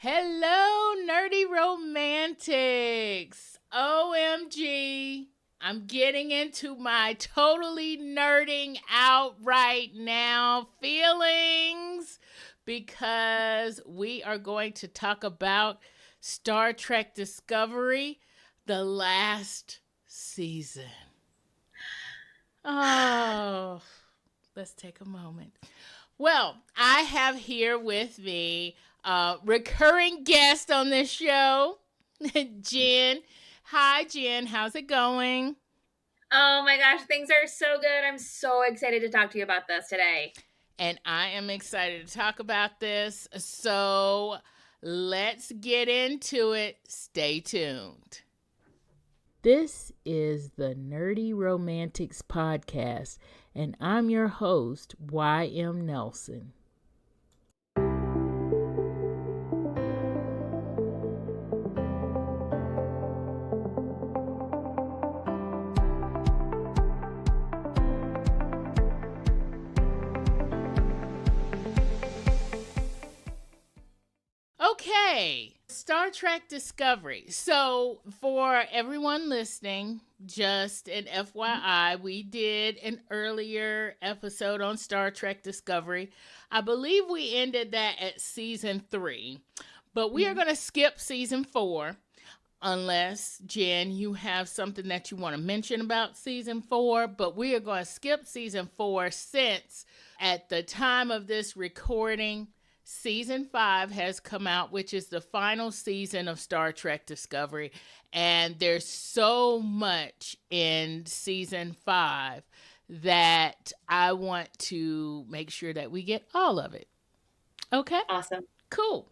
Hello, nerdy romantics. OMG. I'm getting into my totally nerding out right now feelings because we are going to talk about Star Trek Discovery, the last season. Oh, let's take a moment. Well, I have here with me a recurring guest on this show, Jen. Hi, Jen. How's it going? Oh my gosh, things are so good. I'm so excited to talk to you about this today. And I am excited to talk about this. So let's get into it. Stay tuned. This is the Nerdy Romantics Podcast, and I'm your host, YM Nelson. Okay, Star Trek Discovery. So, for everyone listening, just an FYI, we did an earlier episode on Star Trek Discovery. I believe we ended that at season 3, but we are going to skip season 4 unless, Jen, you have something that you want to mention about season 4. But we are going to skip season 4 since at the time of this recording, season 5 has come out, which is the final season of Star Trek Discovery. And there's so much in season 5 that I want to make sure that we get all of it. Okay? Awesome. Cool.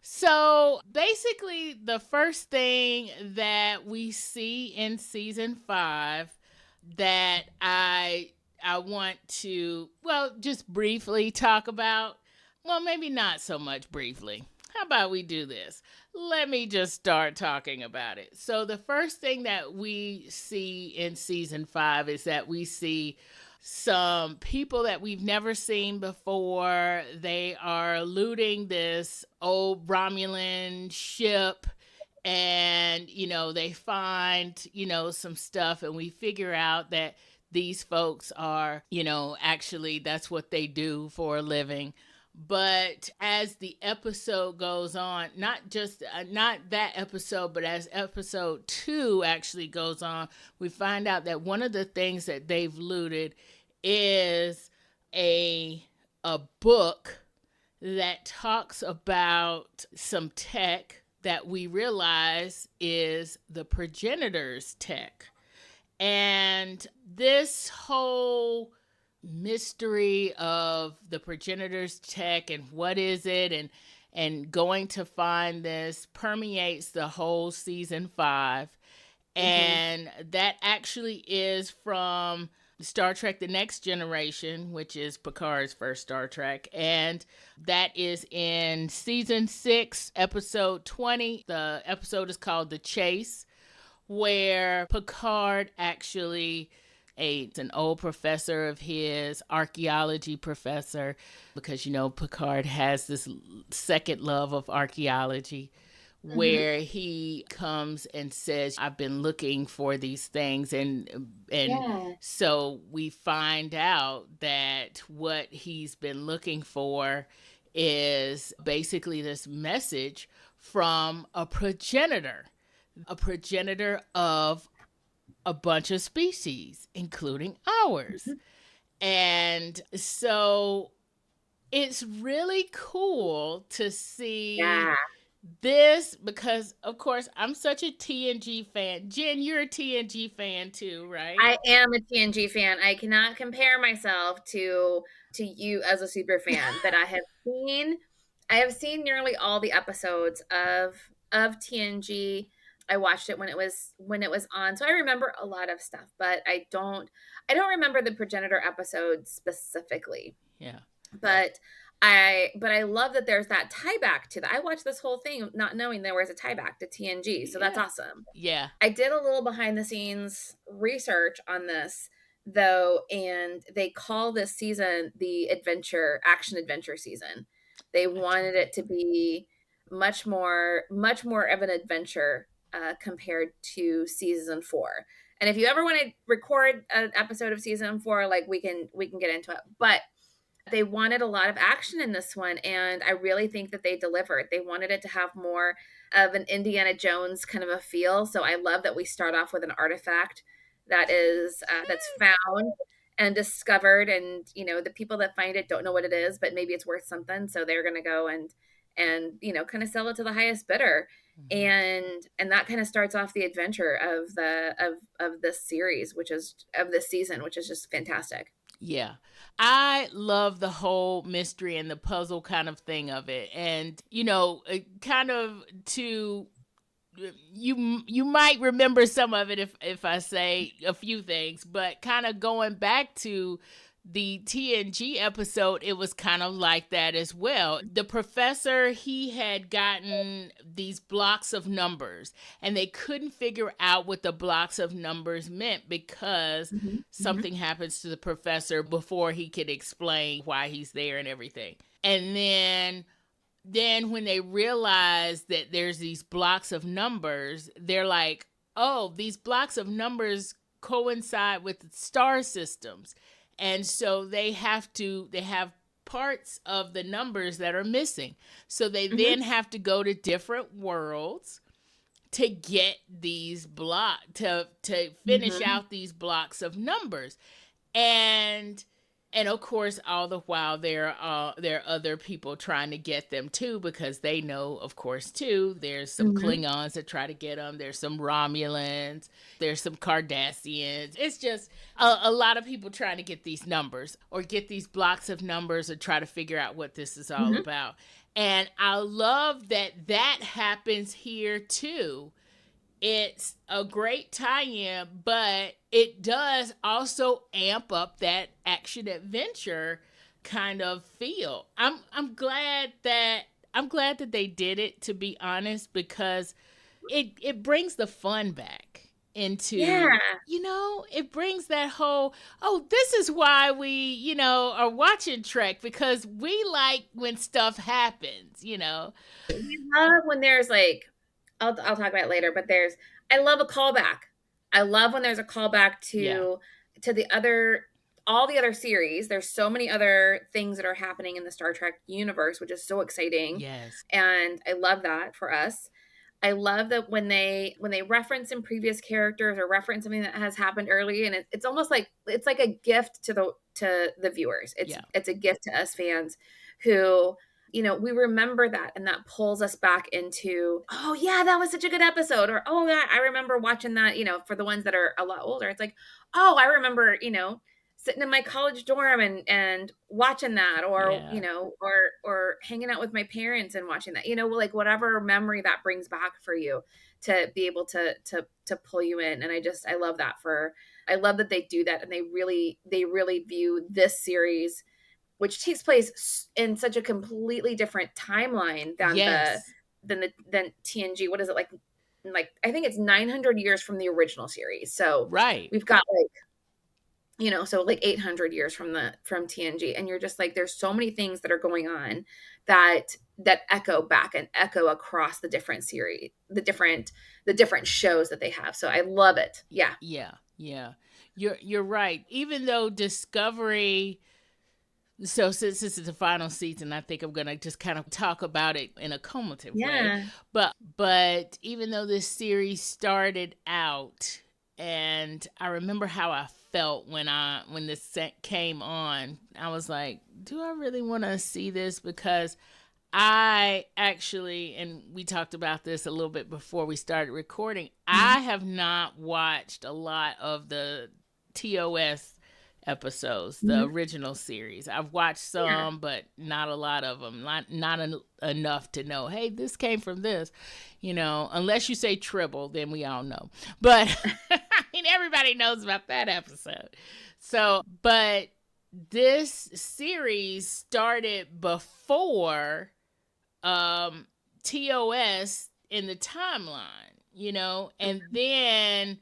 So basically, the first thing that we see in season 5 that I want to, well, just briefly talk about. Well, maybe not so much briefly. How about we do this? Let me just start talking about it. So the first thing that we see in season 5 is that we see some people that we've never seen before. They are looting this old Romulan ship, and they find some stuff, and we figure out that these folks are actually that's what they do for a living. But as the episode goes on, not that episode, but as episode 2 actually goes on, we find out that one of the things that they've looted is a book that talks about some tech that we realize is the Progenitor's tech. And this whole mystery of the Progenitor's tech and what is it, and going to find this permeates the whole season 5. And that actually is from Star Trek The Next Generation, which is Picard's first Star Trek. And that is in season 6, episode 20. The episode is called The Chase, where Picard actually an old professor of his, archaeology professor, because Picard has this second love of archaeology, where he comes and says, I've been looking for these things, and so we find out that what he's been looking for is basically this message from a progenitor of a bunch of species, including ours. And so it's really cool to see this because, of course, I'm such a TNG fan. Jen, you're a TNG fan too, right? I am a TNG fan. I cannot compare myself to you as a super fan, but I have seen nearly all the episodes of TNG. I watched it when it was on, so I remember a lot of stuff, but I don't remember the Progenitor episode specifically. Yeah. But I love that there's that tie back to that. I watched this whole thing not knowing there was a tie back to TNG, so that's awesome. Yeah. I did a little behind the scenes research on this, though, and they call this season the action adventure season. They wanted it to be much more of an adventure compared to season 4. And if you ever want to record an episode of season 4, like we can get into it. But they wanted a lot of action in this one, and I really think that they delivered. They wanted it to have more of an Indiana Jones kind of a feel. So I love that we start off with an artifact that's found and discovered, and the people that find it don't know what it is, but maybe it's worth something, so they're going to go and kind of sell it to the highest bidder. Mm-hmm. And that kind of starts off the adventure of this series, which is of this season, which is just fantastic. Yeah. I love the whole mystery and the puzzle kind of thing of it. And, kind of to you might remember some of it if I say a few things, but kind of going back to the TNG episode, it was kind of like that as well. The professor, he had gotten these blocks of numbers, and they couldn't figure out what the blocks of numbers meant because Mhm, mhm, something happens to the professor before he could explain why he's there and everything. And then when they realize that there's these blocks of numbers, they're like, oh, these blocks of numbers coincide with star systems. And so they have parts of the numbers that are missing. So they mhm, then have to go to different worlds to get these to finish mhm, out these blocks of numbers. And of course, all the while there are other people trying to get them too, because they know, of course, too. There's some mhm, Klingons that try to get them. There's some Romulans. There's some Cardassians. It's just a lot of people trying to get these numbers or get these blocks of numbers or try to figure out what this is all mhm, about. And I love that happens here too. It's a great tie-in, but it does also amp up that action adventure kind of feel. I'm glad that they did it, to be honest, because it brings the fun back into, yeah, it brings that whole, oh, this is why we, are watching Trek, because we like when stuff happens. we love when there's like I'll talk about it later, but I love a callback. I love when there's a callback Yeah. to the other all the other series. There's so many other things that are happening in the Star Trek universe, which is so exciting. Yes. And I love that for us. I love that when they reference in previous characters or reference something that has happened early, and it's almost like it's like a gift to the viewers. Yeah. It's a gift to us fans who we remember that, and that pulls us back into, oh yeah, that was such a good episode, or oh yeah, I remember watching that. For the ones that are a lot older, it's like, oh, I remember sitting in my college dorm and watching that, or Yeah. or hanging out with my parents and watching that, like whatever memory that brings back for you, to be able to pull you in. And I love that they do that, and they really view this series, which takes place in such a completely different timeline Yes. than TNG. What is it, like I think it's 900 years from the original series. So Right. we've got like so like 800 years from TNG, and you're just like, there's so many things that are going on that echo back and echo across the different series, the different shows that they have. So I love it. Yeah. Yeah. Yeah. You're right. Even though Discovery, so since this is the final season, I think I'm gonna just kind of talk about it in a cumulative way. Yeah. But even though this series started out, and I remember how I felt when this came on, I was like, do I really want to see this? Because I actually, and we talked about this a little bit before we started recording, I Mhm. have not watched a lot of the TOS episodes, the Mhm. original series. I've watched Yeah. some, but not a lot of them. Not enough to know, hey, this came from this. Unless you say Tribble, then we all know. But I mean, everybody knows about that episode. So, but this series started before TOS in the timeline, and then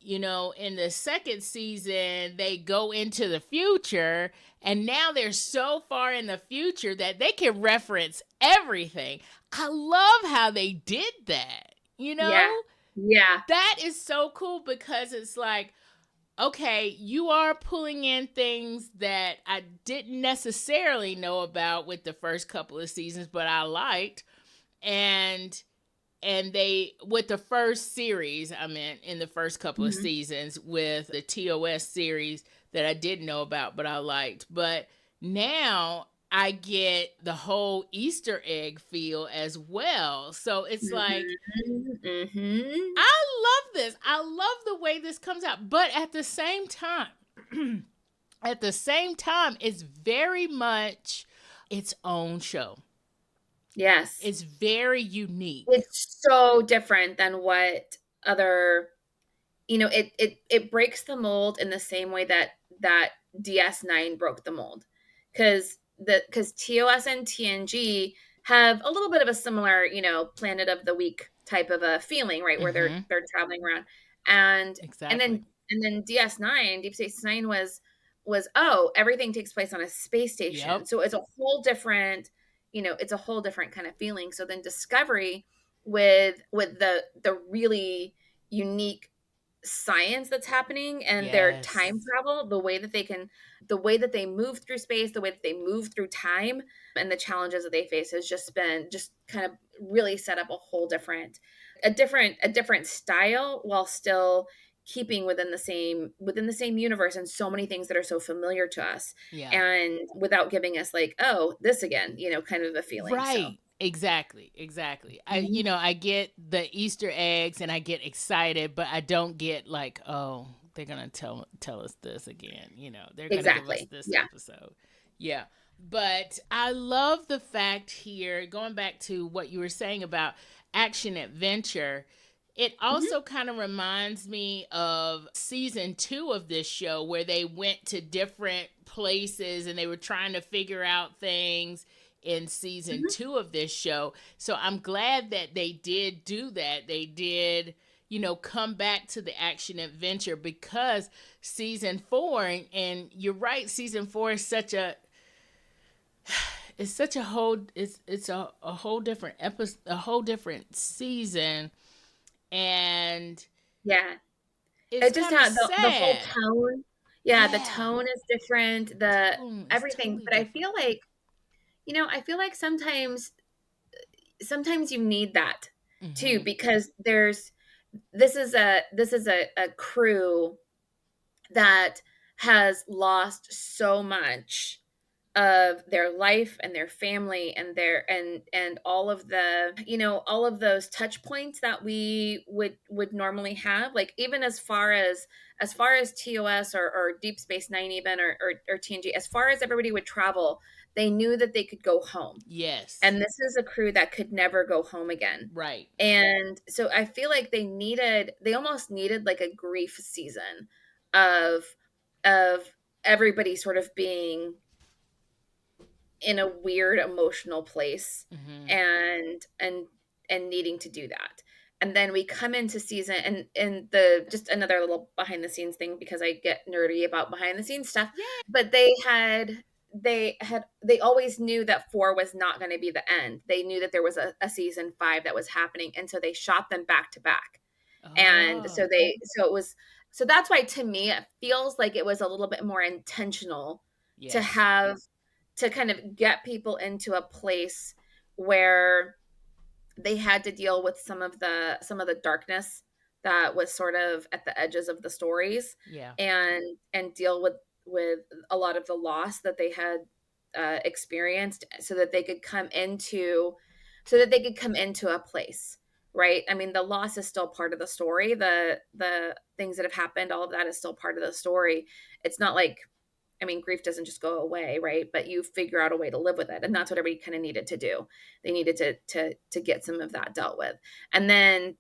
in the second season, they go into the future, and now they're so far in the future that they can reference everything. I love how they did that, Yeah. Yeah. That is so cool because it's like, okay, you are pulling in things that I didn't necessarily know about with the first couple of seasons, but I liked. And they with the first series, I meant in the first couple of Mhm. seasons with the TOS series that I didn't know about but I liked. But now I get the whole Easter egg feel as well. So it's like, Mhm. Mhm. I love this. I love the way this comes out. But at the same time, it's very much its own show. Yes. It's very unique. It's so different than what other, it breaks the mold in the same way that DS9 broke the mold. Cuz TOS and TNG have a little bit of a similar, planet of the week type of a feeling, right, where they're Mm-hmm. they're traveling around. And and Exactly. then and then DS9, Deep Space 9 was oh, everything takes place on a space station. Yep. So it's a whole different kind of feeling. So then Discovery with the really unique science that's happening and their time Yes. travel, the way that they move through space, the way that they move through time, and the challenges that they face has just kind of really set up a different style while still keeping within the same universe, and so many things that are so familiar to us, Yeah. and without giving us like, oh, this again, kind of a feeling. So Right. Exactly. Exactly. mhm. I get the Easter eggs and I get excited, but I don't get like, oh, they're gonna tell us this again. They're gonna give us Exactly. this Yeah. episode. Yeah. But I love the fact here, going back to what you were saying about action adventure. It Mhm. also kind of reminds me of season 2 of this show where they went to different places and they were trying to figure out things in season Mhm. 2 of this show. So I'm glad that they did do that. They did, come back to the action adventure because season 4, and you're right, season 4 is such a it's a whole different episode, a whole different season, and Yeah. it's It just kind of had the whole sad. tone. Yeah, the Yeah, tone is different, the the tone is everything, totally but different. I feel like sometimes you need that too, Mhm. because this is a crew that has lost so much of their life and their family and all of those touch points that we would normally have, like even as far as TOS or Deep Space Nine, even or TNG, as far as everybody would travel, they knew that they could go home, Yes. and this is a crew that could never go home again. Right. And so I feel like they almost needed like a grief season of of everybody sort of being in a weird emotional place, Mhm. and needing to do that. And then we come into season, and the just another little behind the scenes thing, because I get nerdy about behind the scenes stuff, Yeah. but they always knew that 4 was not going to be the end. They knew that there was a season 5 that was happening, and so they shot them back to back. And Oh. so that's why, to me, it feels like it was a little bit more intentional to Yes. have to kind of get people into a place where they had to deal with some of the darkness that was sort of at the edges of the stories, Yeah. and deal with a lot of the loss that they had experienced, so that they could come into a place, right? I mean, the loss is still part of the story. The things that have happened, all of that is still part of the story. It's not like, I mean, grief doesn't just go away, right? But you figure out a way to live with it, and that's what everybody kind of needed to do. They needed to get some of that dealt with, and then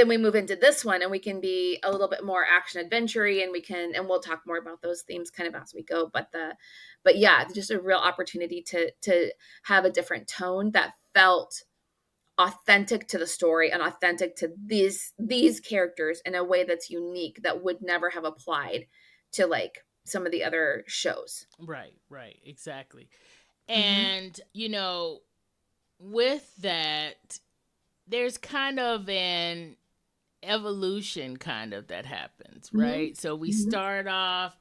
we move into this one, and we can be a little bit more action adventure-y, and we'll talk more about those themes kind of as we go. But yeah, just a real opportunity to have a different tone that felt authentic to the story and authentic to these characters in a way that's unique that would never have applied to like some of the other shows. Right, right, exactly. Mhm. And, with that, there's kind of an evolution kind of that happens, Mhm. right? So we Mhm. start off,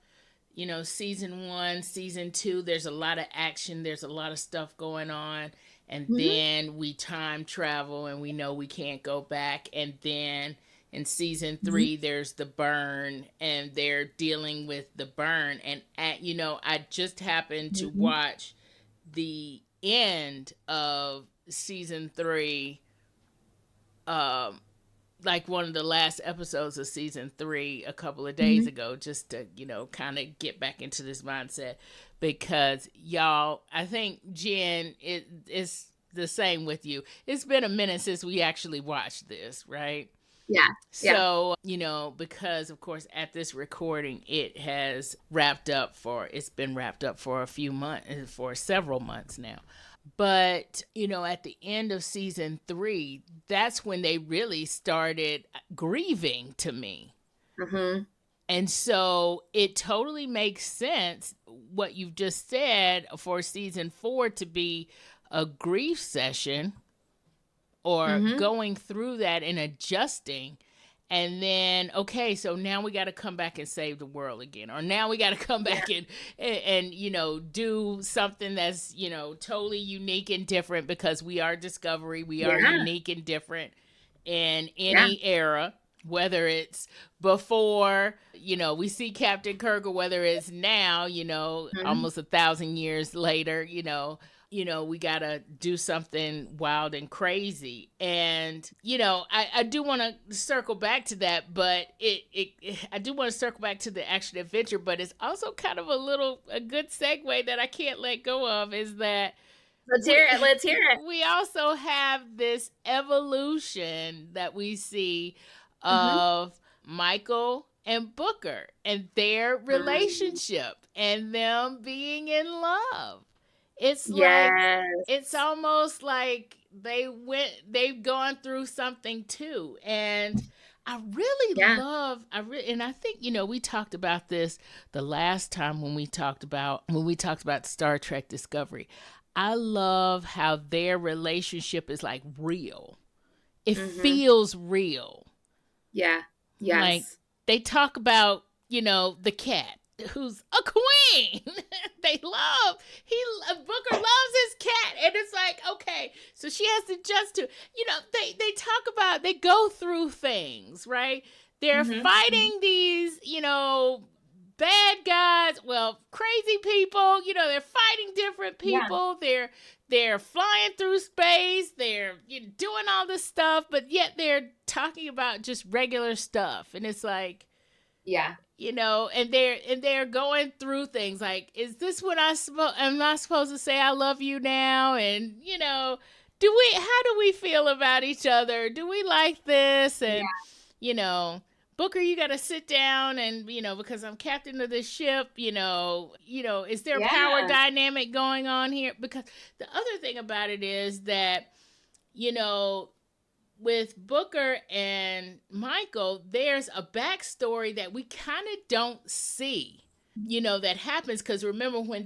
season one, season two, there's a lot of action, there's a lot of stuff going on. And Mhm. then we time travel and we know we can't go back. And then in season Mhm. three, there's the burn and they're dealing with the burn. And, I just happened to Mhm. watch the end of season three, um, like one of the last episodes of season three a couple of days Mhm. ago, just to, kind of get back into this mindset. Because, y'all, I think Jen, it's the same with you. It's been a minute since we actually watched this, right? Yeah. Yeah. So, because of course at this recording it's been wrapped up for a few months, for several months now. But, at the end of season three, that's when they really started grieving to me. Mhm. And so it totally makes sense what you've just said for season four to be a grief session, or Mhm. going through that and adjusting. And then, okay, so now we got to come back and save the world again, or now we got to come Yeah. back and do something that's totally unique and different, because we are Discovery, we are Yeah. unique and different in Yeah. any era, whether it's before we see Captain Kirk, or whether it's now, Mhm. almost 1,000 years later, we gotta do something wild and crazy. And I do want to circle back to that, but I do want to circle back to the action adventure, but it's also kind of a good segue that I can't let go of, is that Let's hear it. we Let's hear it. we also have this evolution that we see Mhm. of Michael and Booker and their Mm. relationship and them being in love. It's like, it's Yes. almost like they've gone through something too. And I really Yeah. and I think, we talked about this the last time when we talked about Star Trek Discovery. I love how their relationship is like real. It Mhm. feels real. Yeah. Like, Yes. they talk about, the cat who's a queen. they love he Booker loves his cat, and it's like, okay, so she has to adjust to, they talk about, they go through things, right? They're Mhm. Mhm. fighting these, bad guys, well, crazy people, they're fighting different Yeah. people. They're flying through space. They're doing all this stuff, but yet they're talking about just regular stuff. And it's like, Yeah. and they're going through things like, is this what am I supposed to say I love you now? And how do we feel about each other? Do we like this? And Yeah. you know Booker, you got to sit down, and because I'm captain of this ship, is there a power Yeah. dynamic going on here? Because the other thing about it is that, you know with Booker and Michael, there's a backstory that we kind of don't see, that happens. Because remember, when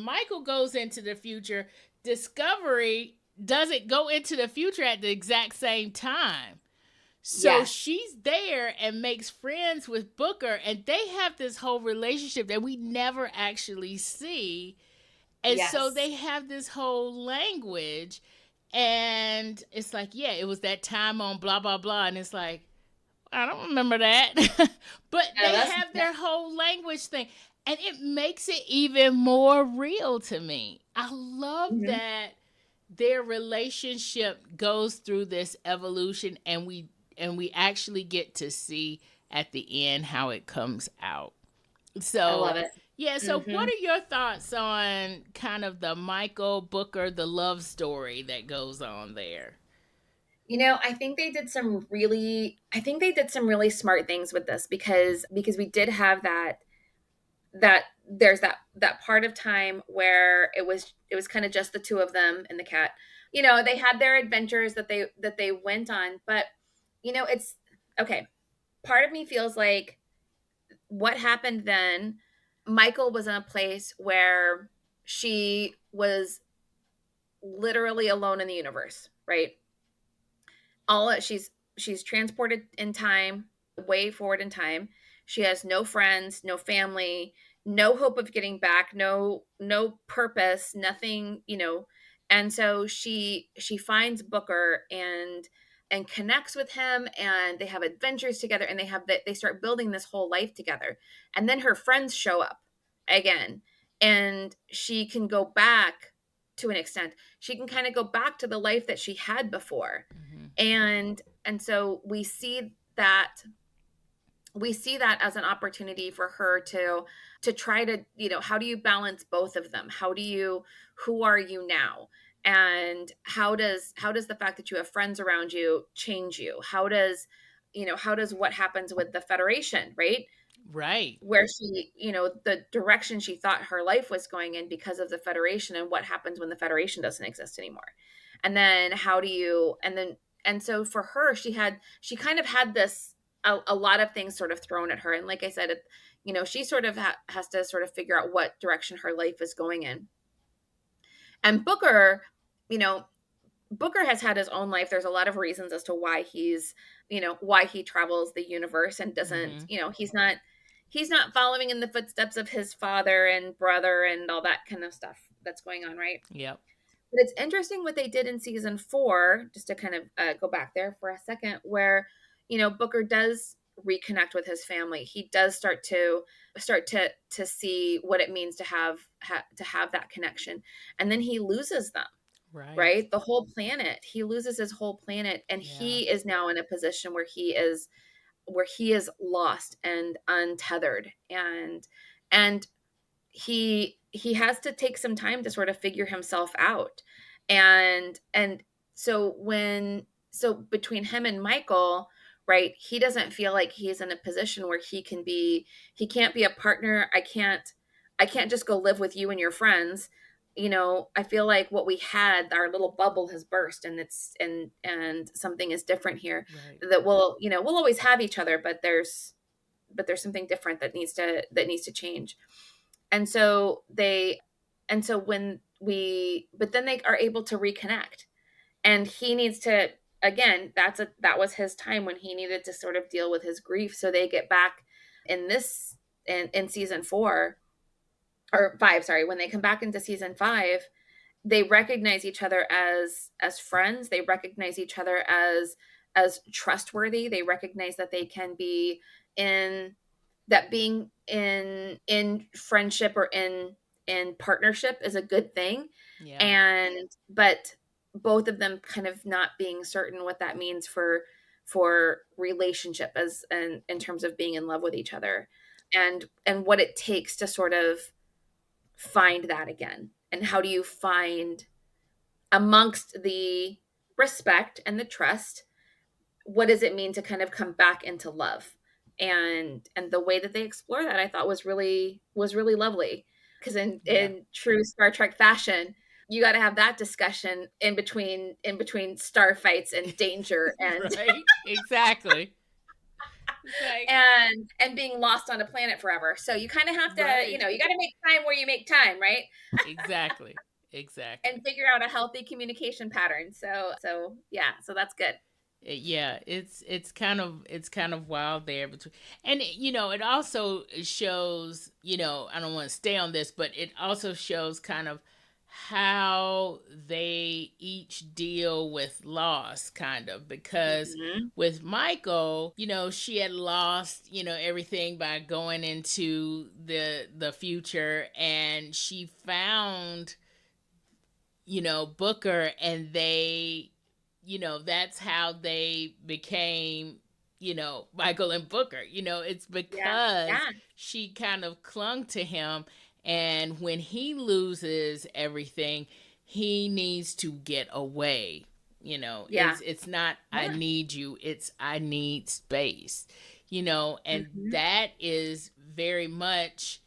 Michael goes into the future, Discovery doesn't go into the future at the exact same time. So Yes. she's there and makes friends with Booker, and they have this whole relationship that we never actually see. And so Yes. they have this whole language, and it's like, yeah, it was that time on blah blah blah, and it's like, I don't remember that. But No, they that's have their whole language thing, and it makes it even more real to me. I love mhm. that their relationship goes through this evolution, and we actually get to see at the end how it comes out. I love So, it. yeah, so what Mhm. are your thoughts on kind of the Michael Booker, the love story that goes on there? I think they did some really smart things with this because we did have that there's that part of time where it was kind of just the two of them and the cat. they had their adventures that they went on, but it's okay. Part of me feels like what happened then, Michael was in a place where she was literally alone in the universe, right? All she's transported in time, way forward in time. She has no friends, no family, no hope of getting back, no purpose, nothing. And so she finds Booker and connects with him, and they have adventures together, and they start building this whole life together. And then her friends show up again, and she can go back to an extent. She can kind of go back to the life that she had before. Mm-hmm. And so we see that as an opportunity for her to try to, how do you balance both of them? Who are you now? And how does the fact that you have friends around you change you? How does what happens with the Federation, right? Right. Where the direction she thought her life was going in because of the Federation, and what happens when the Federation doesn't exist anymore. And then how do you, and so for her, she kind of had this, a lot of things sort of thrown at her. And like I said, she sort of has to sort of figure out what direction her life is going in. And you know, Booker has had his own life. There's a lot of reasons as to why he travels the universe and doesn't, Mm-hmm. he's not following in the footsteps of his father and brother and all that kind of stuff that's going on, right? Yep. But it's interesting what they did in season 4, just to kind of go back there for a second, where Booker does reconnect with his family. He does start to see what it means to have that connection, and then he loses them, Right. right? The whole planet. He loses his whole planet, and Yeah. he is now in a position where he is lost and untethered, and he has to take some time to sort of figure himself out. And so between him and Michael, right, he doesn't feel like he's in a position where he can't be a partner. I can't just go live with you and your friends. I feel like what we had, our little bubble has burst, and something is different here. Right. That we'll always have each other, but there's something different that needs to change. And so they and so when we but then they are able to reconnect, and he needs to, again, that was his time when he needed to sort of deal with his grief. So they get back in this in season 4 or 5, sorry, when they come back into season 5, they recognize each other as friends. They recognize each other as trustworthy. They recognize that they can be in that being in friendship or in partnership is a good thing. Yeah. And but both of them kind of not being certain what that means for relationship, as in terms of being in love with each other, and what it takes to sort of find that again. And how do you find, amongst the respect and the trust, what does it mean to kind of come back into love? And the way that they explore that, I thought was really lovely, because in Yeah. in true Star Trek fashion, you got to have that discussion in between star fights and danger and Right. Exactly. It's like, and being lost on a planet forever. So you kind of have to, right. you got to make time where you make time, right? Exactly. Exactly. And figure out a healthy communication pattern. So yeah, so that's good. Yeah, it's kind of wild there between, and it also shows, I don't want to stay on this, but it also shows kind of how they each deal with loss, kind of, because Hmm. with Michael, she had lost, everything by going into the future, and she found, Booker, and that's how they became, Michael and Booker. It's Yeah, because yeah, she kind of clung to him, and when he loses everything, he needs to get away. yeah, It's not I yeah. need you, it's I need space. And Hmm. that is very much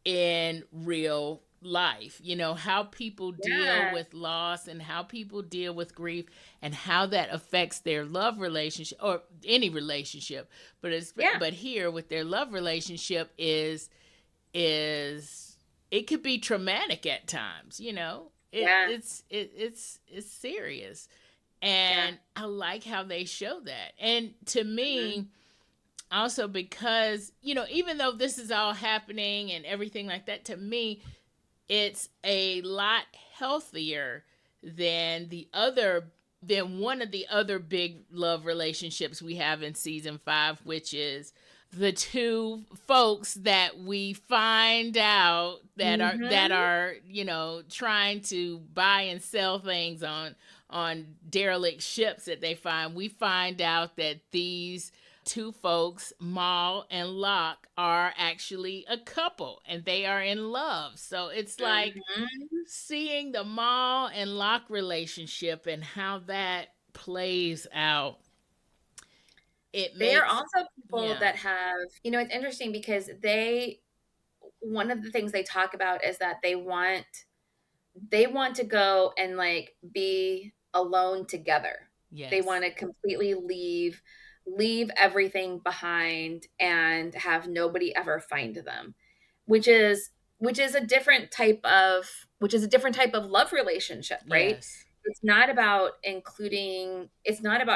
in real life, how people deal Yeah. with loss and how people deal with grief and how that affects their love relationship or any relationship. Yeah. But here with their love relationship is it could be traumatic at times, Yeah. it's serious. Yeah. And I like how they show that. And to Mhm. me, also because, even though this is all happening and everything like that, to me, it's a lot healthier than one of the other big love relationships we have in season 5, which is the two folks that we find out Mhm. that are trying to buy and sell things on derelict ships that they find. We find out that these two folks, Moll and Locke, are actually a couple and they are in love. So it's like Mhm. seeing the Moll and Locke relationship and how that plays out. It They are makes, also people yeah, that have, it's interesting because they one of the things they talk about is that they want to go and like be alone together. They want yes, to completely leave everything behind and have nobody ever find them, which is a different type of love relationship, right? yes, It's not about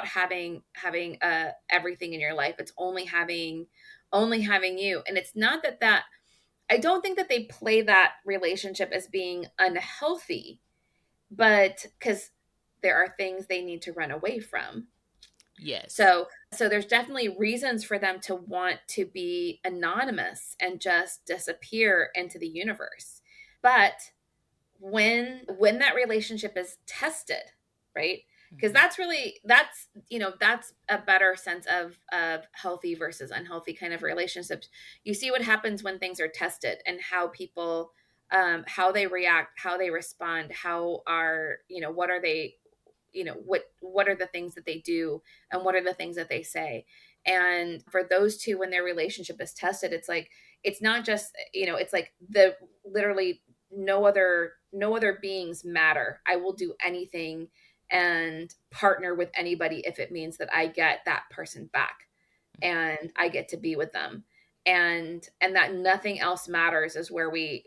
having everything in your life. It's only having you. And it's not that I don't think that they play that relationship as being unhealthy, but because there are things they need to run away from. yes, So there's definitely reasons for them to want to be anonymous and just disappear into the universe. But when that relationship is tested, right? Because hmm, that's a better sense of healthy versus unhealthy kind of relationships. You see what happens when things are tested and how people how they react, how they respond, how are what are they what are the things that they do and what are the things that they say. And for those two, when their relationship is tested, it's like it's not just it's like the literally no other beings matter. I will do anything and partner with anybody if it means that I get that person back and I get to be with them. And that nothing else matters is where we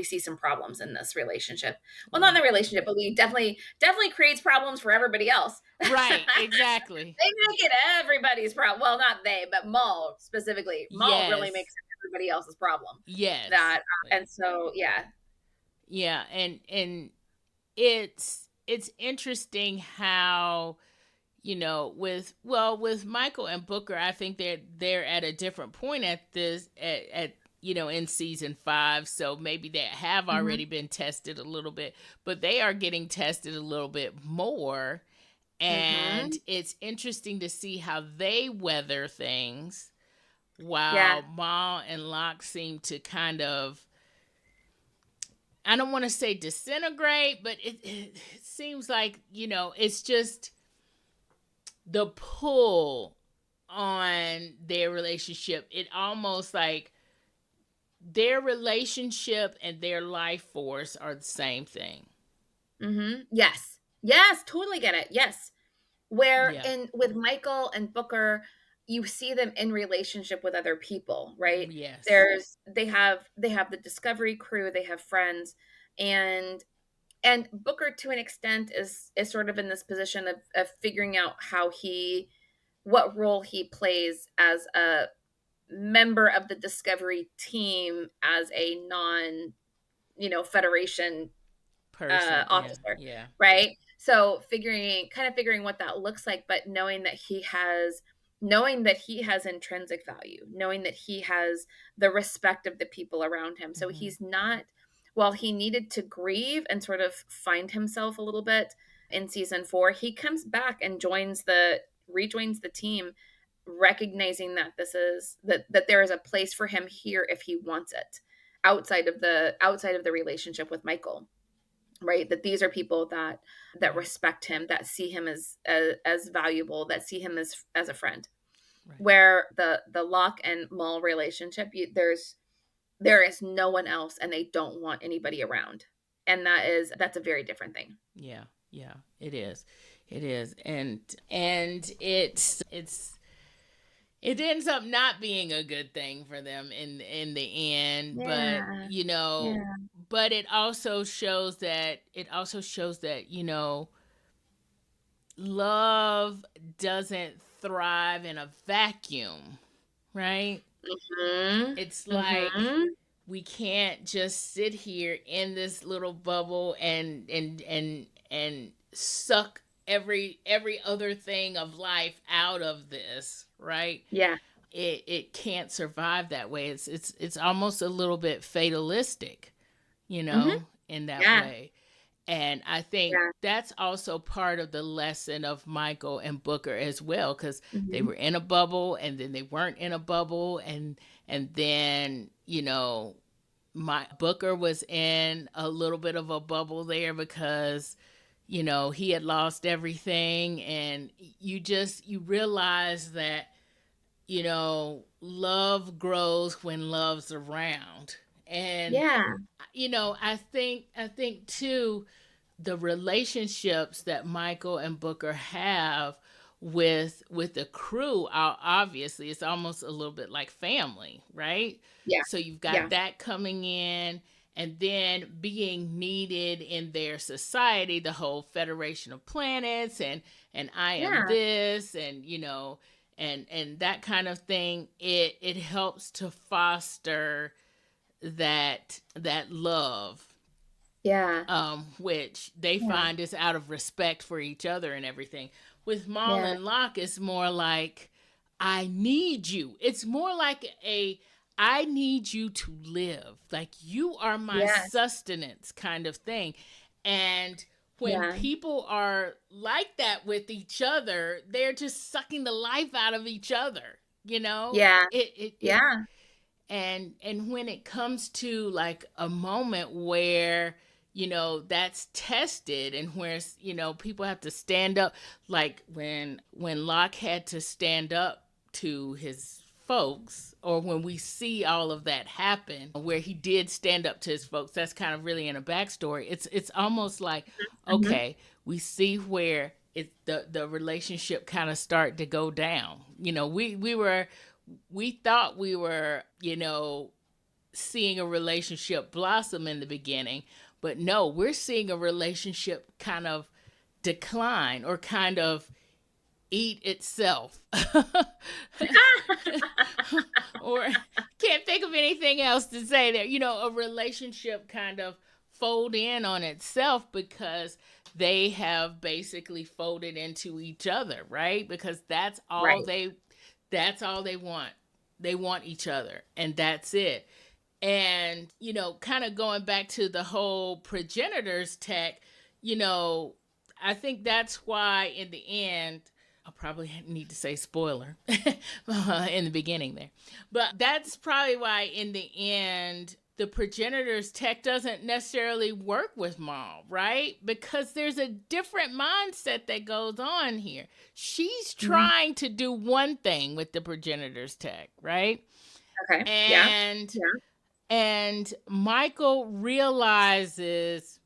see some problems in this relationship. Well, not in the right, relationship, but we definitely creates problems for everybody else. They right, exactly, make it everybody's problem. Well, not they, but Maul specifically. Maul really yes, makes it everybody else's problem. yes, That and so yeah. yeah, and it's interesting how with Michael and Booker, I think they're at a different point at in season 5, so maybe they have Mhm. already been tested a little bit, but they are getting tested a little bit more, and Mhm. it's interesting to see how they weather things Yeah. while Ma and Locke seem to kind of, I don't want to say disintegrate, but it seems like it's just the pull on their relationship. It almost like their relationship and their life force are the same thing. Mhm. Yes. Yes, totally get it. Yes. Where Yeah. in with Michael and Booker, you see them in relationship with other people, right? Yes. They have the Discovery crew, they have friends, and Booker to an extent is sort of in this position of figuring out what role he plays as a member of the Discovery team as a non, Federation Person. Yeah. officer, Yeah. right? So figuring what that looks like, but knowing that he has intrinsic value, knowing that he has the respect of the people around him. So Hmm. he's not, while he needed to grieve and sort of find himself a little bit in season 4, he comes back and rejoins the team, recognizing that that there is a place for him here if he wants it, outside of the relationship with Michael, right? That these are people that Right. respect him, that see him as valuable, that see him as a friend. Right. Where the Locke and Maul relationship, there's there is no one else and they don't want anybody around. And that's a very different thing. Yeah, yeah, it is. It is. And it ends up not being a good thing for them in the end, but Yeah. you know, Yeah. but it also shows that, love doesn't thrive in a vacuum, right? Mhm. It's like Mhm. we can't just sit here in this little bubble and suck every other thing of life out of this, right? Yeah. It can't survive that way. It's almost a little bit fatalistic, Mhm. in that Yeah. way. And I think Yeah. that's also part of the lesson of Michael and Booker as well, because they Mhm. were in a bubble and then they weren't in a bubble, and then my Booker was in a little bit of a bubble there because he had lost everything, and you realize that love grows when love's around. And Yeah. I think too, the relationships that Michael and Booker have with the crew are obviously, it's almost a little bit like family, right? Yeah. So you've got Yeah. that coming in, and then being needed in their society, the whole Federation of Planets, and I am Yeah. this, and and that kind of thing. It helps to foster that love, Yeah. which they Yeah. find is out of respect for each other and everything. With Moll Yeah. and Locke, it's more like, I need you. It's more like I need you to live. Like, you are my Yes. sustenance kind of thing. And when Yeah. people are like that with each other, they're just sucking the life out of each other. You know, Yeah. it Yeah. and when it comes to like a moment where that's tested, and where people have to stand up, like when Locke had to stand up to his folks, or when we see all of that happen where he did stand up to his folks, that's kind of really in a backstory. It's almost like, Mhm. okay, we see where the relationship kind of start to go down. We thought we were, seeing a relationship blossom in the beginning, but no, we're seeing a relationship kind of decline, or kind of eat itself. Or can't think of anything else to say there. A relationship kind of fold in on itself, because they have basically folded into each other, right? Because Right. that's all they want. They want each other, and that's it. And kind of going back to the whole progenitors tech, you know I think that's why in the end, I'll probably need to say spoiler in the beginning there, but that's probably why in the end the progenitors tech doesn't necessarily work with Mom, right? Because there's a different mindset that goes on here. She's Mhm. trying to do one thing with the progenitors tech, right? Okay. Yeah. and Yeah. and Michael realizes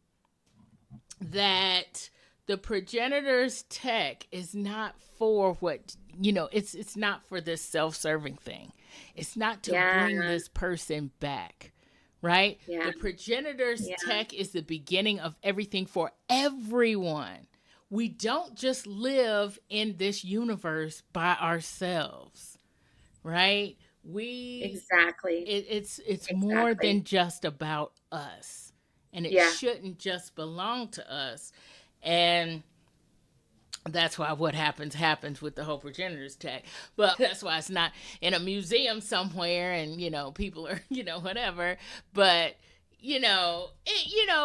that the progenitor's tech is not for what, it's not for this self-serving thing. It's not to Yeah. bring this person back, right? Yeah. The progenitor's Yeah. tech is the beginning of everything for everyone. We don't just live in this universe by ourselves, right? we Exactly. it's more Exactly. than just about us, and it Yeah. shouldn't just belong to us. And that's why what happens with the whole progenitors tech. But that's why it's not in a museum somewhere, and people are whatever. But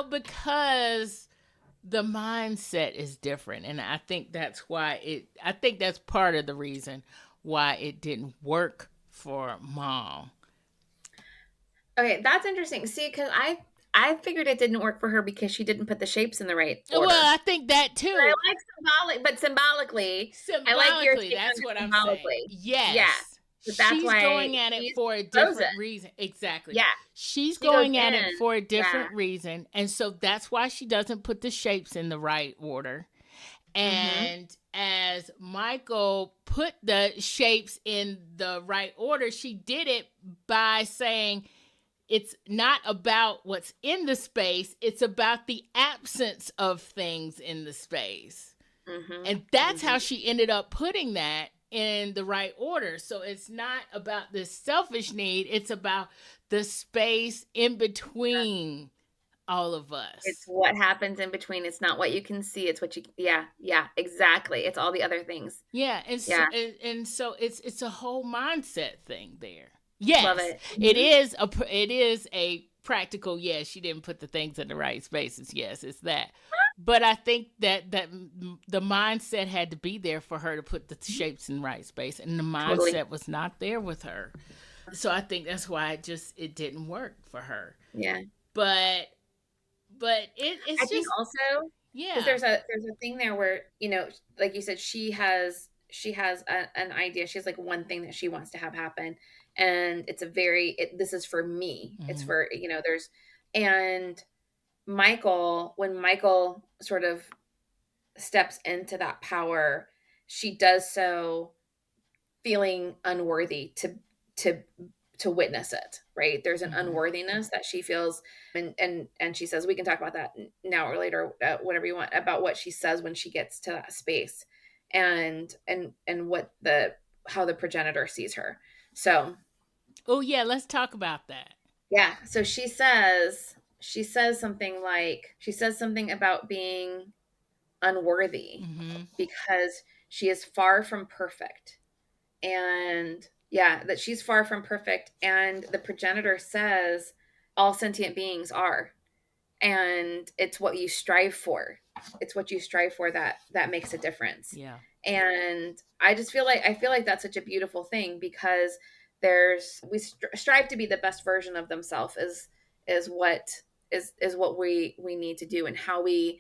because the mindset is different, and I think that's part of the reason why it didn't work for Mom. Okay, that's interesting. See, because I figured it didn't work for her because she didn't put the shapes in the right Well, order. I think that But I too. like symbolically, I like your Symbolically, take on that's it what I'm saying. symbolically. Yeah. Yes. But that's She's why going at it she's for a frozen. different reason. Exactly. Yeah, She's she goes going at it in. for a Yeah. different reason. And so that's why she doesn't put the shapes in the right order. Mhm. And as Michael put the shapes in the right order, she did it by saying, it's not about what's in the space, it's about the absence of things in the space. Mhm. And that's how Mhm. she ended up putting that in the right order. So it's not about this selfish need, it's about the space in between all of It's us. what happens in between. It's not what you can see, it's what you yeah, yeah, exactly. It's all the other things. Yeah, and so, Yeah, and so it's a whole mindset thing there. love Yes, it. Mhm. it is a practical. Yes, she didn't put the things in the right spaces. Yes, it's that. But I think that the mindset had to be there for her to put the shapes in the right space, and the Totally. mindset was not there with her. So I think that's why it didn't work for her. Yeah. But I it's think just, also because yeah. there's a thing there where, like you said, she has an idea. She has like one thing that she wants to have happen, and it's a this is for me. It's Mhm. for, there's and Michael, when Michael sort of steps into that power, she does so feeling unworthy to to witness it, right? There's an Mhm. unworthiness that she feels, and she says we can talk about that now or later, whatever you want, about what she says when she gets to that space, and what the how the progenitor sees her. So Oh yeah, let's talk about that. yeah, so she says something about being unworthy Mhm. because she is far from perfect. And yeah, that she's far from perfect. And the progenitor says all sentient beings are. And it's what you strive for. It's what you strive for that makes a difference. Yeah. And I feel like that's such a beautiful thing because we strive to be the best version of themselves is what is what we need to do, and how we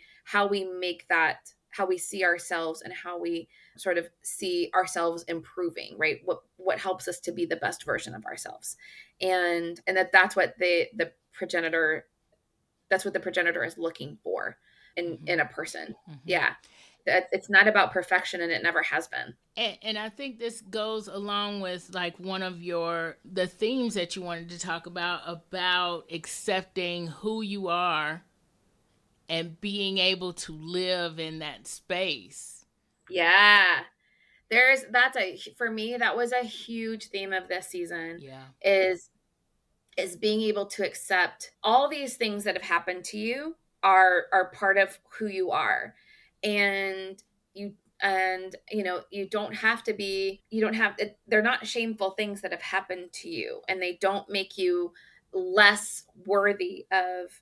make that, how we see ourselves, and how we sort of see ourselves improving, right? What helps us to be the best version of ourselves, and that's what the progenitor is looking for in Mhm. a person. Mhm. Yeah, that it's not about perfection, and it never has been. And I think this goes along with like one of the themes that you wanted to talk about accepting who you are and being able to live in that space. Yeah, that's a for me that was a huge theme of this season, Yeah. is being able to accept all these things that have happened to you are part of who you are. And you don't have to be you don't have they're not shameful things that have happened to you, and they don't make you less worthy of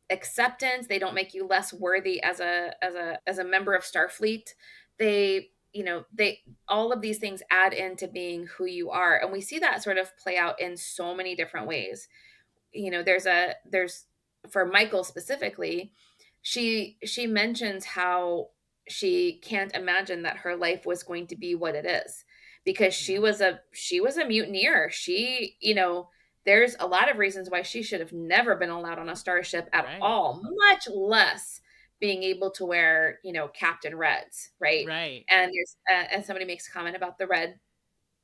acceptance. They don't make you less worthy as a member of Starfleet. They all of these things add into being who you are, and we see that sort of play out in so many different ways. There's for Michael specifically, she mentions how she can't imagine that her life was going to be what it is because she Yeah. was a mutineer. There's a lot of reasons why she should have never been allowed on a starship at Right. all, much less being able to wear, captain reds, right? Right. And somebody makes a comment about the red.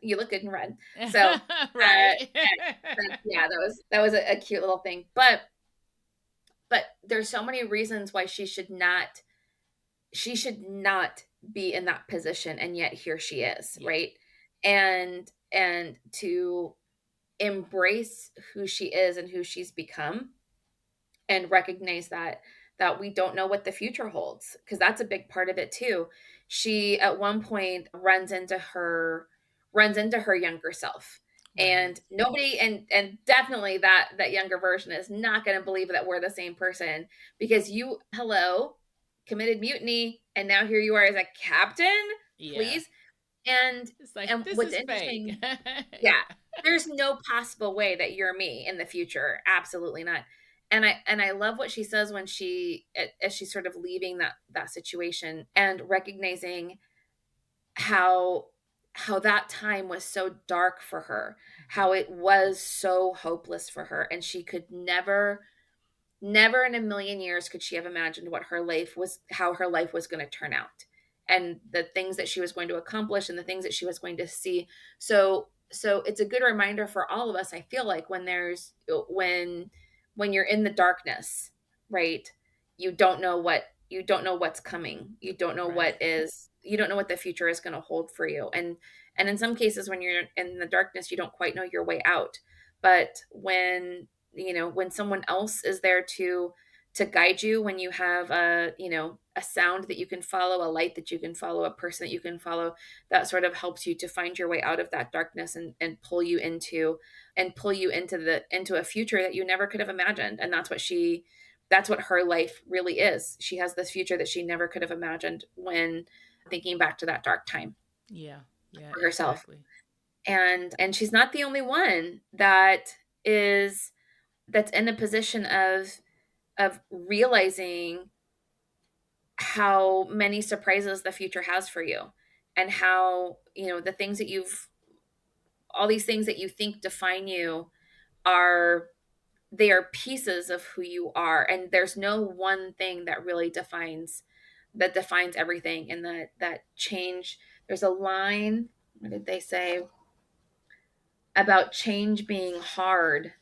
You look good in red. So Right. yeah, that was a cute little thing. But there's so many reasons why she should not be in that position, and yet here she is, Yeah. right? And to embrace who she is and who she's become, and recognize that we don't know what the future holds, because that's a big part of it too. She at one point runs into her younger self, Right. and nobody, and definitely that younger version is not going to believe that we're the same person, because you hello committed mutiny, and now here you are as a captain, Yeah. please. and It's like and this what's is fake. interesting, yeah, there's no possible way that you're me in the future. Absolutely not. And I love what she says when as she's sort of leaving that situation, and recognizing how how that time was so dark for her, Mhm. how it was so hopeless for her, and she could never in a million years could she have imagined what her life was, how her life was going to turn out, and the things that she was going to accomplish and the things that she was going to see. So it's a good reminder for all of us, I feel like, when when you're in the darkness, right? You don't know what's coming. Right. You don't know what the future is going to hold for you. And in some cases, when you're in the darkness, you don't quite know your way out. But when someone else is there to guide you, when you have a sound that you can follow, a light that you can follow, a person that you can follow, that sort of helps you to find your way out of that darkness, and pull you into a future that you never could have imagined. And that's what her life really is. She has this future that she never could have imagined when thinking back to that dark time Yeah. Yeah, for herself. exactly. And she's not the only one is that's in a position of realizing how many surprises the future has for you, and how, the things that you've all these things that you think define you are they are pieces of who you are, and there's no one thing that really defines everything. And that change, there's a line, what did they say about change being hard?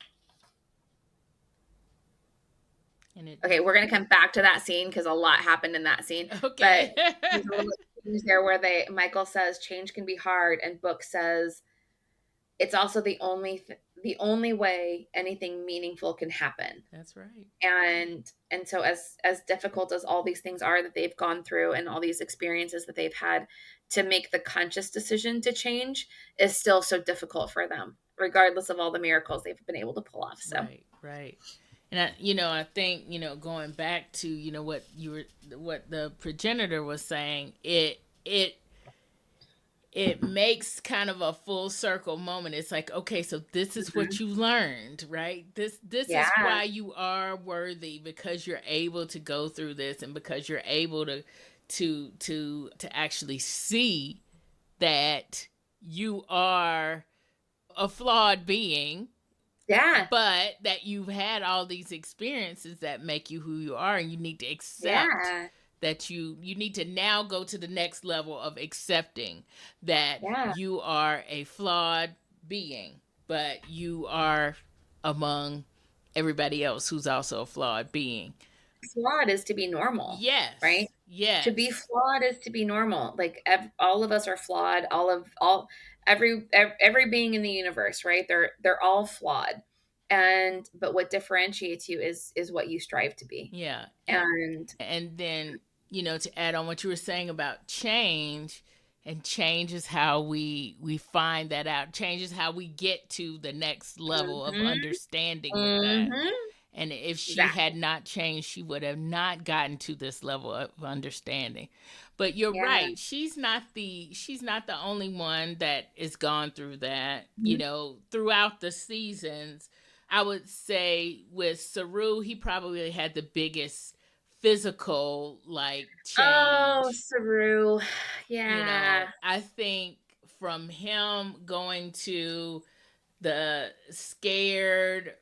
And it Okay, we're gonna come back to that scene because a lot happened in that scene. But okay. there's a little exchange there where Michael says change can be hard, and Book says it's also the only way anything meaningful can happen. That's right. And so, as difficult as all these things are that they've gone through, and all these experiences that they've had, to make the conscious decision to change is still so difficult for them, regardless of all the miracles they've been able to pull off. So, Right, right. And I think, going back to, what the progenitor was saying, it makes kind of a full circle moment. It's like, okay, so this is what mhm. you learned, right? This is Yeah, why you are worthy, because you're able to go through this, and because you're able to actually see that you are a flawed being, yeah, but that you've had all these experiences that make you who you are, and you need to accept yeah, that you need to now go to the next level of accepting that yeah. you are a flawed being, but you are among everybody else who's also a flawed being. Flawed is to be normal, right? Yes, To be yes. flawed is to be normal. Like, all of us are flawed. Every being in the universe, right? They're all flawed. And but what differentiates you is what you strive to be. Yeah. And And then, to add on what you were saying about change, and change is how we find that out. Change is how we get to the next level of mhm, understanding with that. mhm, And if she had exactly. not changed, she would have not gotten to this level of understanding. But you're Yeah. right. She's not the only one that is gone through that. Mhm. Throughout the seasons, I would say with Saru, he probably had the biggest physical like Oh, change. Saru. Yeah. I think from him going to the scared,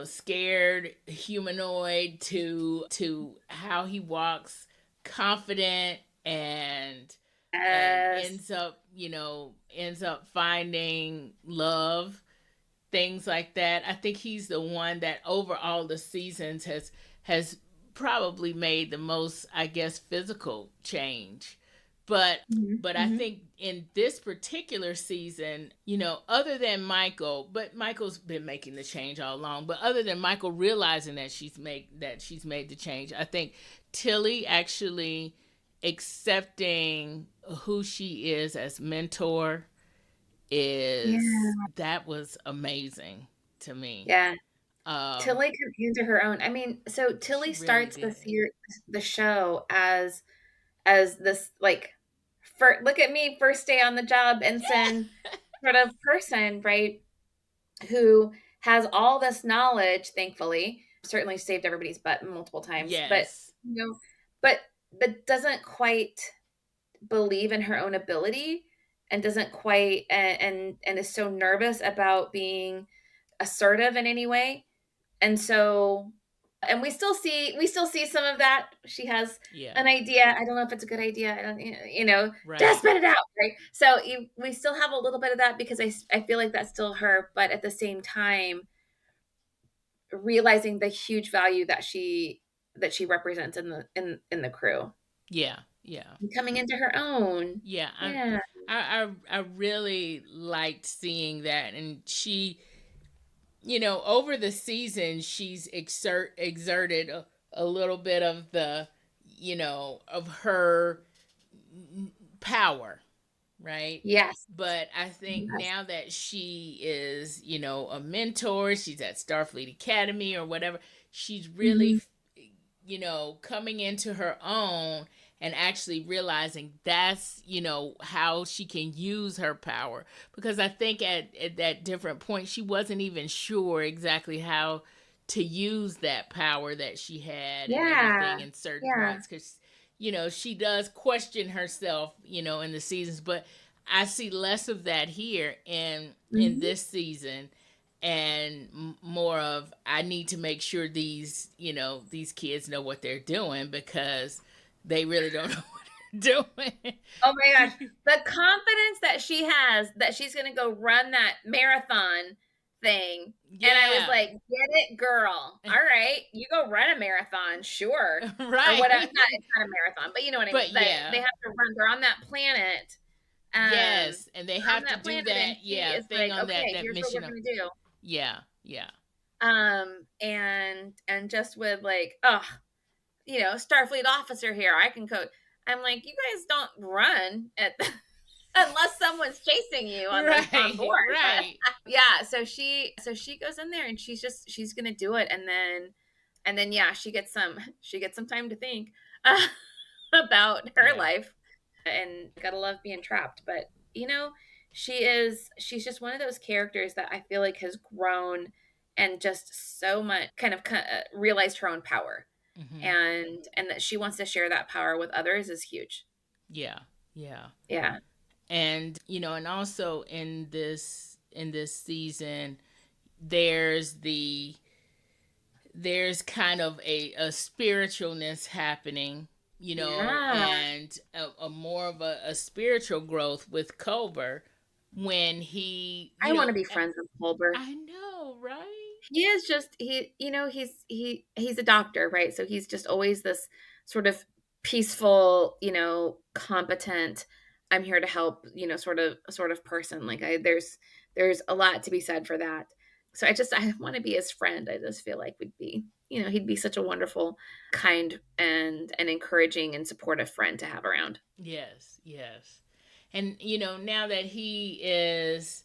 scared humanoid, to how he walks confident, and Yes. ends up finding love, things like that. I think he's the one that over all the seasons has probably made the most, I guess, physical change. But Mhm, but I mhm. think in this particular season, other than Michael, but Michael's been making the change all along. But other than Michael realizing that she's made the change, I think Tilly actually accepting who she is as mentor, Yeah. is that was amazing to me. Yeah. Um, Tilly comes into her own. I mean, so she Tilly really starts did. the show as this, like, look at me, first day on the job, ensign sort of person, right? Who has all this knowledge, thankfully, certainly saved everybody's butt multiple times, but Yes. you know, but that doesn't quite believe in her own ability and doesn't quite and is so nervous about being assertive in any way. And so and we still see some of that. She has Yeah. an idea. I don't know if it's a good idea. I don't, just Right. spit it out, right? So we still have a little bit of that because I feel like that's still her, but at the same time, realizing the huge value that she represents in the crew, Yeah. Yeah. and coming into her own. Yeah. Yeah. I really liked seeing that, and she, over the season, she's exerted a little bit of the, of her power, right? Yes. But I think Yes. now that she is, a mentor, she's at Starfleet Academy or whatever, she's really, Mhm. coming into her own and actually realizing that's, how she can use her power. Because I think at that different point, she wasn't even sure exactly how to use that power that she had and everything Yeah. in certain Yeah. points. Because, she does question herself, in the seasons, but I see less of that here in Mhm. this season, and more of I need to make sure these kids know what they're doing, because they really don't know what they're Oh my gosh. doing. The confidence that she has that she's gonna go run that marathon thing. And I was Yeah. like, get it, girl. All right. You go run a marathon, sure. Or whatever. Right. It's not a marathon, but you know what I But mean. They yeah. have to run. They're on that planet. Yes, and they On have to that do planet, that, and she yeah, is thing like, on that okay, that here's what we're mission of, gonna do. yeah, yeah. And just with like, oh, Starfleet officer here, I can code. I'm like, you guys don't run at unless someone's chasing you on Right, board. But right. yeah, so she goes in there and she's gonna do it, and then yeah, she gets some time to think about her Yeah. life, and gotta love being trapped. But she's just one of those characters that I feel like has grown and just so much kind of realized her own power, Mhm. and that she wants to share that power with others is huge. Yeah. Yeah. Yeah. And and also in this season, there's there's kind of a spiritualness happening, Yeah. and a more of a spiritual growth with Culber, when he, I want to be friends with Culber. I know, right? He is just he's a doctor, right? So he's just always this sort of peaceful, competent, I'm here to help, sort of person. Like there's a lot to be said for that. So I want to be his friend. I just feel like he'd be such a wonderful, kind and encouraging and supportive friend to have around. Yes, yes. And now that he is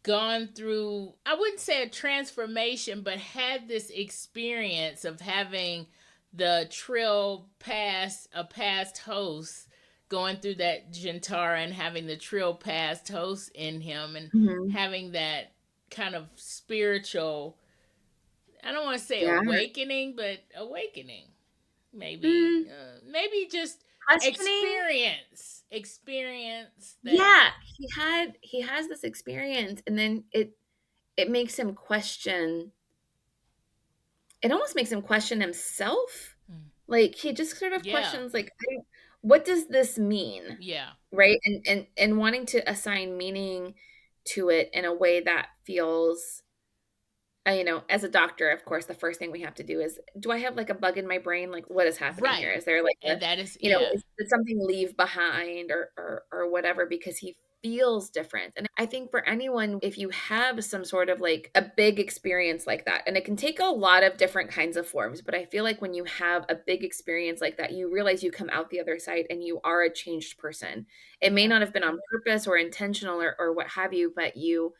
gone through, I wouldn't say a transformation, but had this experience of having the Trill past a past host, going through that Gentara and having the Trill past host in him, and Mhm. having that kind of spiritual, I don't want to say Yeah. awakening, but awakening. Maybe Mm, maybe just questioning. experience that. Yeah, he has this experience, and then it makes him question. It almost makes him question himself. Mm. Like he just sort of Yeah, questions, like, what does this mean, yeah, right? And wanting to assign meaning to it in a way that feels, as a doctor, of course, the first thing we have to do is, do I have like a bug in my brain? Like, what is happening here? right. Is there like And that is, yeah. did something leave behind, or whatever? Because he feels different. And I think for anyone, if you have some sort of like a big experience like that, and it can take a lot of different kinds of forms, but I feel like when you have a big experience like that, you realize you come out the other side and you are a changed person. It may Yeah. not have been on purpose or intentional, or what have you, but you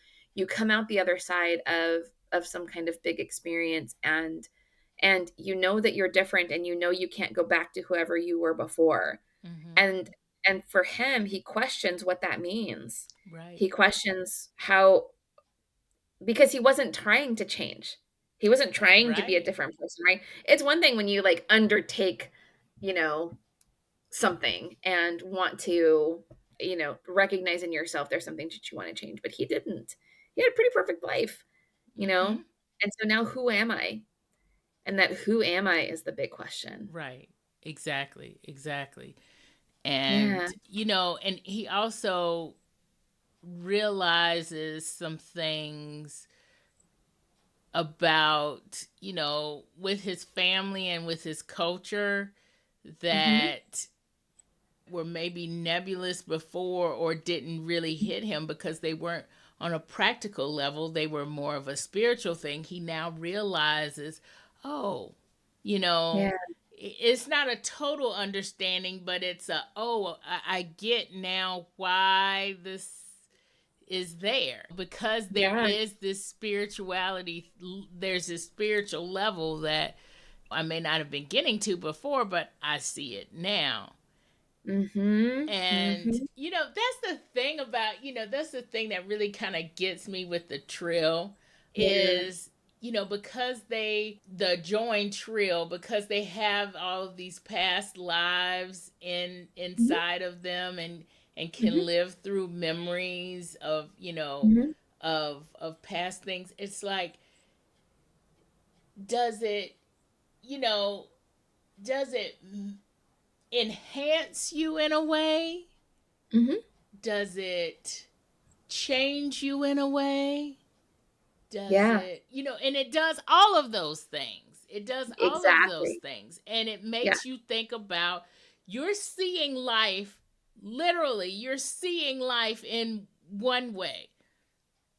come out the other side of some kind of big experience, and you know that you're different, and you know you can't go back to whoever you were before. Mm-hmm. And for him, he questions what that means. Right. He questions how, because he wasn't trying to change. He wasn't trying to be a Right. different person, right? It's one thing when you like undertake, you know, something and want to, recognize in yourself there's something that you want to change. But he didn't. He had a pretty perfect life, you know? Mm-hmm. And so now who am I? And that who am I is the big question. Right. Exactly. Exactly. And, Yeah. and he also realizes some things about, with his family and with his culture Mhm. that were maybe nebulous before or didn't really hit him because they weren't on a practical level. They were more of a spiritual thing. He now realizes, oh, you know, Yeah. it's not a total understanding, but it's I get now why this is there because there Yeah. is this spirituality. There's this spiritual level that I may not have been getting to before, but I see it now. Mhm. And, Mhm. that's the thing about, that's the thing that really kind of gets me with the trill Yeah. is, because the join trill, because they have all of these past lives Mhm. inside of them and can Mhm. live through memories of, Mhm. of past things. It's like, does it, you know, does it enhance you in a way? Mhm. Does it change you in a way? Does Yeah. it, and it does all of those things. It does all of those Exactly. things. And it Yeah. makes you think about you're seeing life, literally, you're seeing life in one way.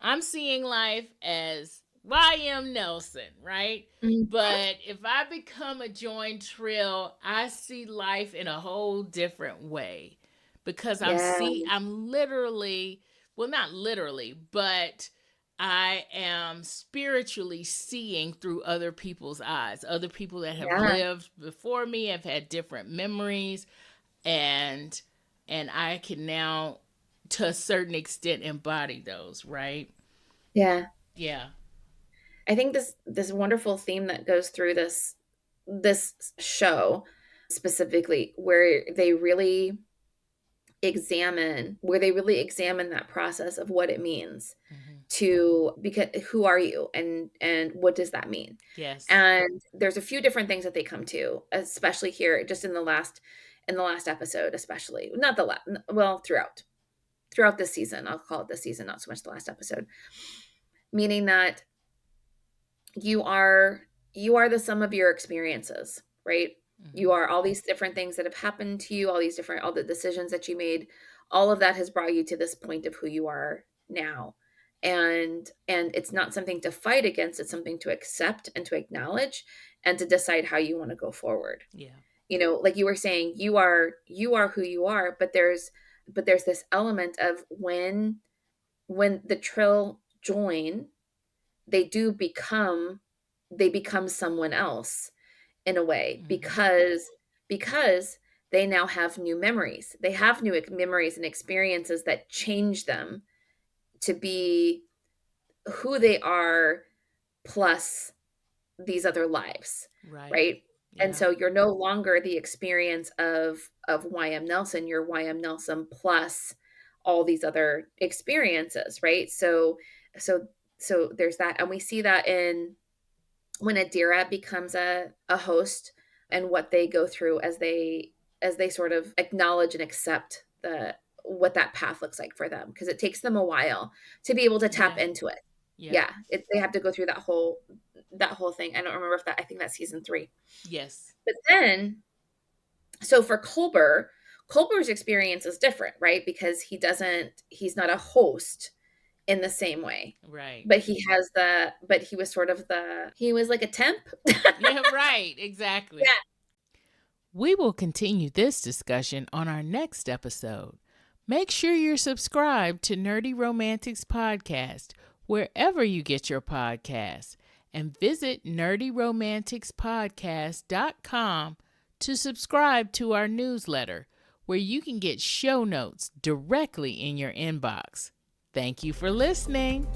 I'm seeing life as Y.M. Nelson, right? Mhm. But if I become a joint trill, I see life in a whole different way because Yeah. I'm literally, well, not literally, but I am spiritually seeing through other people's eyes, other people that have Yeah. lived before me, have had different memories, and I can now to a certain extent embody those, right? Yeah. Yeah. I think this wonderful theme that goes through this show specifically where they really examine that process of what it means Hmm. to, because who are you and what does that mean? Yes. And there's a few different things that they come to, especially here just in the last episode, especially not the last, well, throughout this season. I'll call it this season, not so much the last episode, meaning that you are you are the sum of your experiences, right? You Hmm. are all these different things that have happened to you, all the decisions that you made. All of that has brought you to this point of who you are now. And it's not something to fight against, it's something to accept and to acknowledge and to decide how you want to go forward. Yeah. Like you were saying, you are who you are, but there's this element of when the trill join, they do become someone else in a way, Hmm. because they now have new memories. They have new memories and experiences that change them to be who they are, plus these other lives, Right. right? And Yeah. so you're no longer the experience of YM Nelson, you're YM Nelson plus all these other experiences, right? So so there's that. And we see that in when Adira becomes a host, and what they go through as they sort of acknowledge and accept the what that path looks like for them, because it takes them a while to be able to tap Yeah. into it. Yeah. Yeah, they have to go through that whole thing. I don't remember if that I think that's season 3. Yes. But then, so for Culber's experience is different, right? Because he's not a host in the same way. Right. But he was sort of he was like a temp. Yeah. Right. Exactly. Yeah. We will continue this discussion on our next episode. Make sure you're subscribed to Nerdy Romantics Podcast wherever you get your podcasts, and visit nerdyromanticspodcast.com to subscribe to our newsletter where you can get show notes directly in your inbox. Thank you for listening.